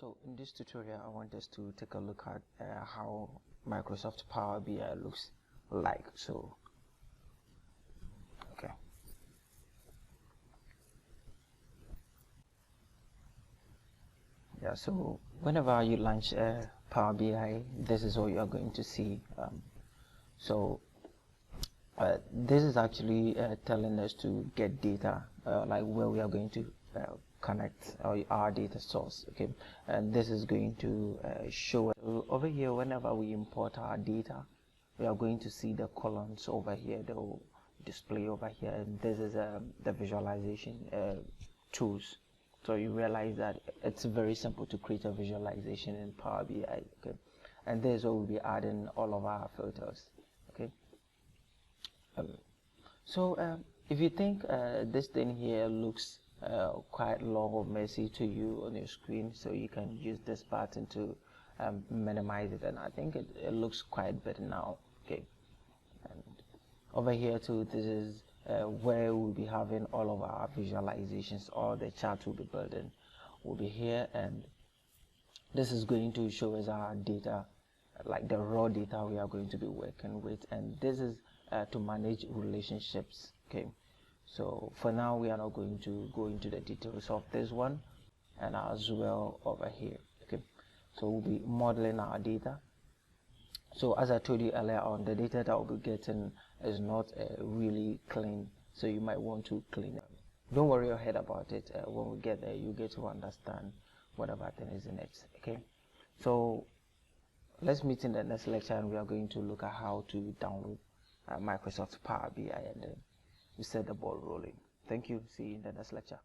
So in this tutorial, I want us to take a look at how Microsoft Power BI looks like. So, okay. Yeah, so whenever you launch Power BI, this is what you are going to see. This is actually telling us to get data, like where we are going to connect our data source. Okay, and this is going to show over here. Whenever we import our data, we are going to see the columns over here. They will display over here, and this is the visualization tools. So you realize that it's very simple to create a visualization in Power BI. Okay, and this is where we'll be adding all of our filters. Okay. If you think this thing here looks quite long or messy to you on your screen, so you can use this button to minimize it, and I think it looks quite better now. Okay, and over here too, this is where we'll be having all of our visualizations. All the charts we'll be building will be here, and this is going to show us our data, like the raw data we are going to be working with, and this is to manage relationships. Okay, so for now we are not going to go into the details of this one, and as well over here. Okay, so we'll be modeling our data. So as I told you earlier on, the data that we'll be getting is not really clean, so you might want to clean it. Don't worry your head about it. When we get there, you get to understand whatever thing is in it. Okay, so let's meet in the next lecture, and we are going to look at how to download Microsoft Power BI, and then we set the ball rolling. Thank you. See you in the next lecture.